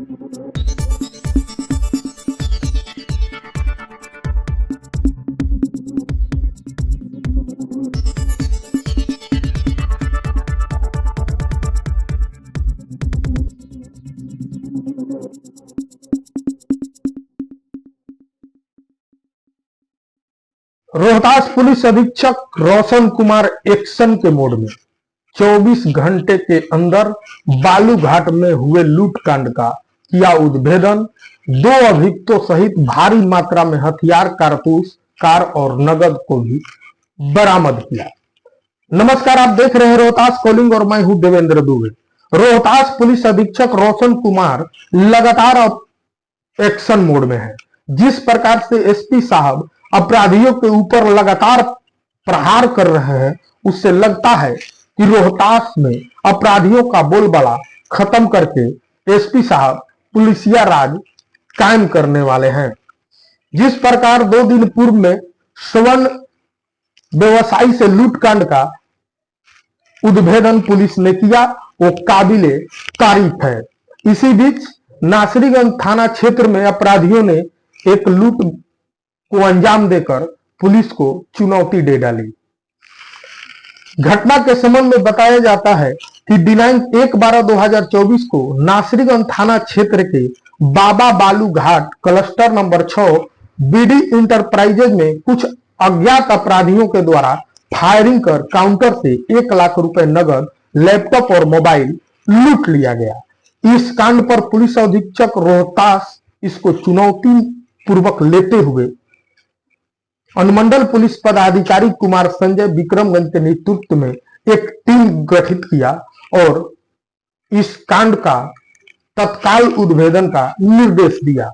Rohtas police अधीक्षक Roshan Kumar action के mode में 24 घंटे के अंदर बालू घाट में हुए लूटकांड का किया उद्भेदन। 2 अभियुक्तों सहित भारी मात्रा में हथियार, कारतूस, कार और नगद को भी बरामद किया। नमस्कार, आप देख रहे हैं रोहतास कॉलिंग और मैं हूं देवेंद्र दुबे। रोहतास पुलिस अधीक्षक रोशन कुमार लगातार एक्शन मोड में है। जिस प्रकार से एसपी साहब अपराधियों के ऊपर लगातार प्रहार कर रहे हैं, उससे लगता है कि रोहतास में अपराधियों का बोलबाला खत्म करके एसपी साहब पुलिसिया राज कायम करने वाले हैं। जिस प्रकार 2 दिन पूर्व में स्वर्ण व्यवसायी से लूटकांड का उद्भेदन पुलिस ने किया, वो काबिले तारीफ है। इसी बीच नासरीगंज थाना क्षेत्र में अपराधियों ने एक लूट को अंजाम देकर पुलिस को चुनौती दे डाली। घटना के संबंध में बताया जाता है कि दिनांक 1/12/2024 को नासरीगंज थाना क्षेत्र के बाबा बालू घाट क्लस्टर नंबर 6 बीडी इंटरप्राइजेज में कुछ अज्ञात अपराधियों के द्वारा फायरिंग कर काउंटर से 1 लाख रुपए नगद, लैपटॉप और मोबाइल लूट लिया गया। इस कांड पर पुलिस अधीक्षक रोहतास इसको चुनौती पूर्वक लेते हुए अनुमंडल पुलिस पदाधिकारी कुमार संजय विक्रमगंज के नेतृत्व में एक टीम गठित किया और इस कांड का तत्काल उद्भेदन का निर्देश दिया।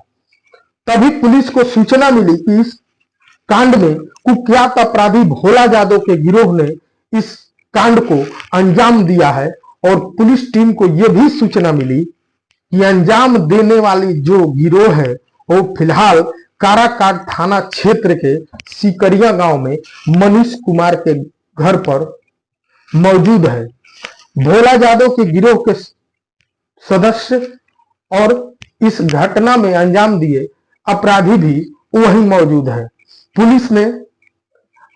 तभी पुलिस को सूचना मिली कि इस कांड में कुख्यात अपराधी भोला यादव के गिरोह ने इस कांड को अंजाम दिया है और पुलिस टीम को यह भी सूचना मिली कि अंजाम देने वाली जो गिरोह है वो फिलहाल काराकाट थाना क्षेत्र के सिकरिया गांव में मनीष कुमार के घर पर मौजूद है। भोला यादव के गिरोह के सदस्य और इस घटना में अंजाम दिए अपराधी भी वहीं मौजूद है। पुलिस ने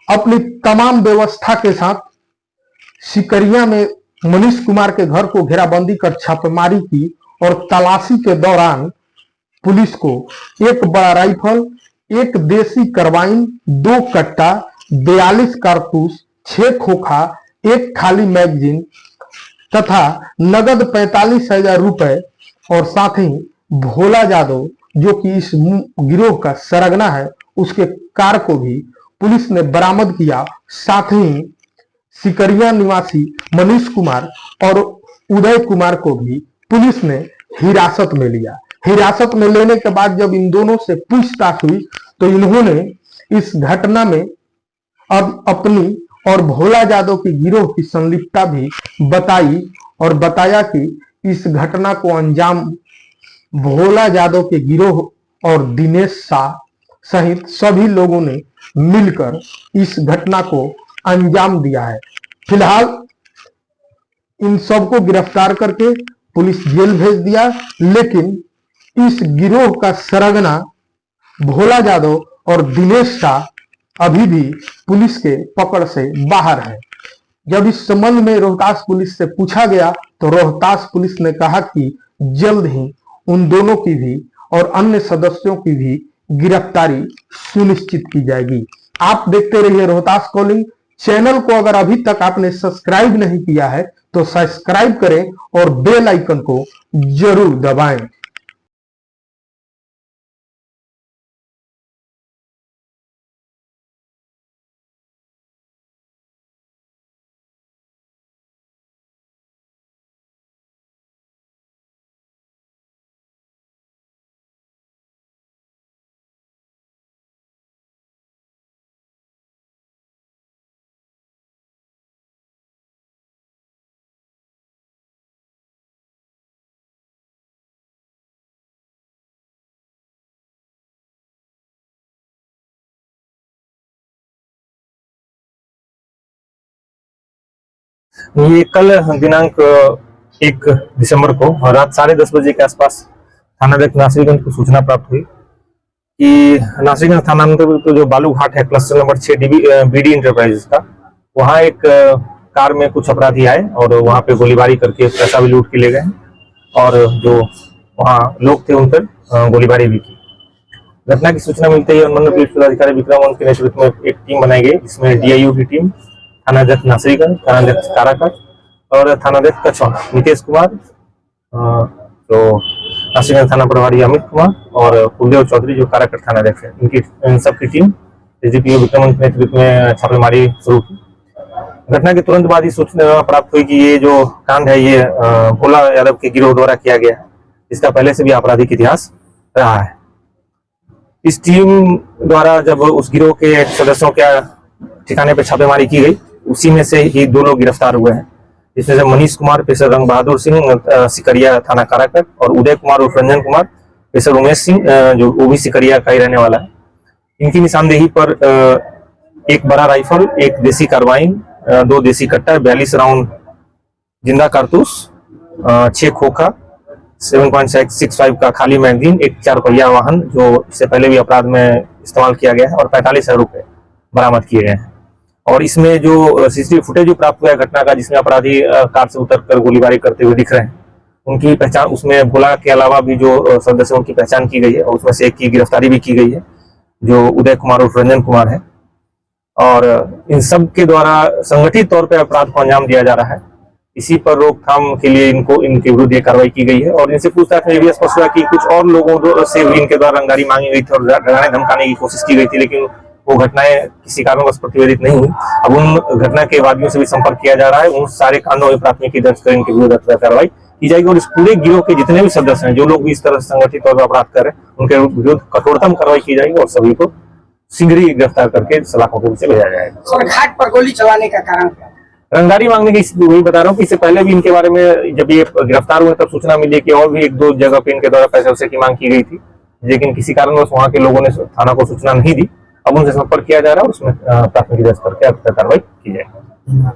अपनी तमाम व्यवस्था के साथ सिकरिया में मनीष कुमार के घर को घेराबंदी कर छापेमारी की और तलाशी के दौरान पुलिस को एक बड़ा राइफल, एक देसी कार्बाइन, 2 कट्टा, 42 कारतूस, 6 खोखा, एक खाली मैगजीन तथा नगद 45,000 रुपए और साथ ही भोला यादव जो कि इस गिरोह का सरगना है, उसके कार को भी पुलिस ने बरामद किया। साथ ही सिकरिया निवासी मनीष कुमार और उदय कुमार को भी पुलिस ने हिरासत में लिया। हिरासत में लेने के बाद जब इन दोनों से पूछताछ हुई तो इन्होंने इस घटना में अब अपनी और भोला यादव की गिरोह की संलिप्तता भी बताई और बताया कि इस घटना को अंजाम भोला यादव के गिरोह और दिनेश शाह सहित सभी लोगों ने मिलकर इस घटना को अंजाम दिया है। फिलहाल इन सबको गिरफ्तार करके पुलिस जेल भेज दिया, लेकिन इस गिरोह का सरगना भोला यादव और दिनेश शाह अभी भी पुलिस के पकड़ से बाहर है। जब इस संबंध में रोहतास पुलिस से पूछा गया तो रोहतास पुलिस ने कहा कि जल्द ही उन दोनों की भी और अन्य सदस्यों की भी गिरफ्तारी सुनिश्चित की जाएगी। आप देखते रहिए रोहतास कॉलिंग। चैनल को अगर अभी तक आपने सब्सक्राइब नहीं किया है तो सब्सक्राइब करें और बेल आइकन को जरूर दबाएं। ये कल दिनांक 1 दिसंबर को रात 10:30 बजे के आसपास थानाध्यक्ष नासरीगंज को सूचना प्राप्त हुई कि नासरीगंज थाना में तो जो बालू घाट है क्लस्टर नंबर 6 बीडी इंटरप्राइजेस का, वहाँ एक कार में कुछ अपराधी आए और वहाँ पे गोलीबारी करके पैसा भी लूट के ले गए और जो वहाँ लोग थे उन पर गोलीबारी भी की। घटना की सूचना मिलते ही अनुमंडल पुलिस पदाधिकारी विक्रम के नेतृत्व में एक टीम बनाई गई, जिसमें डीआईयू की टीम, थानाध्यक्ष नासरीगंज, थानाध्यक्ष काराकट और थानाध्यक्ष कछवा नितेश कुमार, तो नासरीगंज थाना प्रभारी अमित कुमार और कुलदेव चौधरी जो काराकट थानाध्यक्ष है, इन सबकी टीम एसडीपीओ विक्रम के नेतृत्व में छापेमारी शुरू की। घटना के तुरंत बाद ही सूचना प्राप्त हुई कि ये जो कांड है ये भोला यादव के गिरोह द्वारा किया गया है, इसका पहले से भी आपराधिक इतिहास रहा है। इस टीम द्वारा जब उस गिरोह के सदस्यों के ठिकाने पर छापेमारी की गई, उसी में से ही 2 लोग गिरफ्तार हुए हैं, जिसमें से मनीष कुमार पेशर रंग बहादुर सिंह सिकरिया थाना काराकट और उदय कुमार और रंजन कुमार पेशर उमेश सिंह जो वो भी सिकरिया का ही रहने वाला है। इनकी निशानदेही पर एक बड़ा राइफल, एक देसी कार्बाइन, 2 देसी कट्टा, 42 राउंड जिंदा कारतूस, 6 खोखा, 7.65 का खाली मैगजीन, एक 4 पहिया वाहन जो इससे पहले भी अपराध में इस्तेमाल किया गया है और 45,000 रुपए बरामद किए गए हैं। और इसमें जो सीसीटीवी फुटेज जो प्राप्त हुआ है घटना का, जिसमें अपराधी कार से उतरकर गोलीबारी करते हुए दिख रहे हैं, उनकी पहचान, उसमें भोला के अलावा भी जो सदस्य उनकी पहचान की गई है और उसमें से एक की गिरफ्तारी भी की गई है जो उदय कुमार और रंजन कुमार है। और इन सब के द्वारा संगठित तौर पर अपराध को अंजाम दिया जा रहा है। इसी पर रोकथाम के लिए इनके विरुद्ध ये कार्रवाई की गई है और इनसे पूछताछ में भी स्पष्ट हुआ कि कुछ और लोगों से भी इनके द्वारा रंगदारी मांगी गई थी और डराने धमकाने की कोशिश की गई थी, लेकिन वो घटनाएं किसी कारणवश प्रतिवेदित नहीं हुई। अब उन घटना के वादियों से भी संपर्क किया जा रहा है, उन सारे कांडों में प्राथमिकी दर्ज कर इनके विरुद्ध कार्रवाई की जाएगी और इस पूरे गिरोह के जितने भी सदस्य हैं, जो लोग भी इस तरह से संगठित तौर पर अपराध कर रहे हैं, उनके विरुद्ध कठोरतम कार्रवाई की जाएगी और सभी को शीघ्र ही गिरफ्तार करके सलाखों के पीछे भेजा जाएगा। सर, घाट पर गोली चलाने का कारण क्या? रंगदारी मांगने की वही बता रहा हूँ कि इससे पहले भी इनके बारे में जब ये गिरफ्तार हुए तब सूचना मिली कि और भी 1-2 जगह पे इनके द्वारा पैसे वैसे की मांग की गई थी, लेकिन किसी कारणवश वहां के लोगों ने थाना को सूचना नहीं दी। अब उनसे संपर्क किया जा रहा है और उसमें प्राथमिकी दर्ज करके कार्रवाई की जाएगी।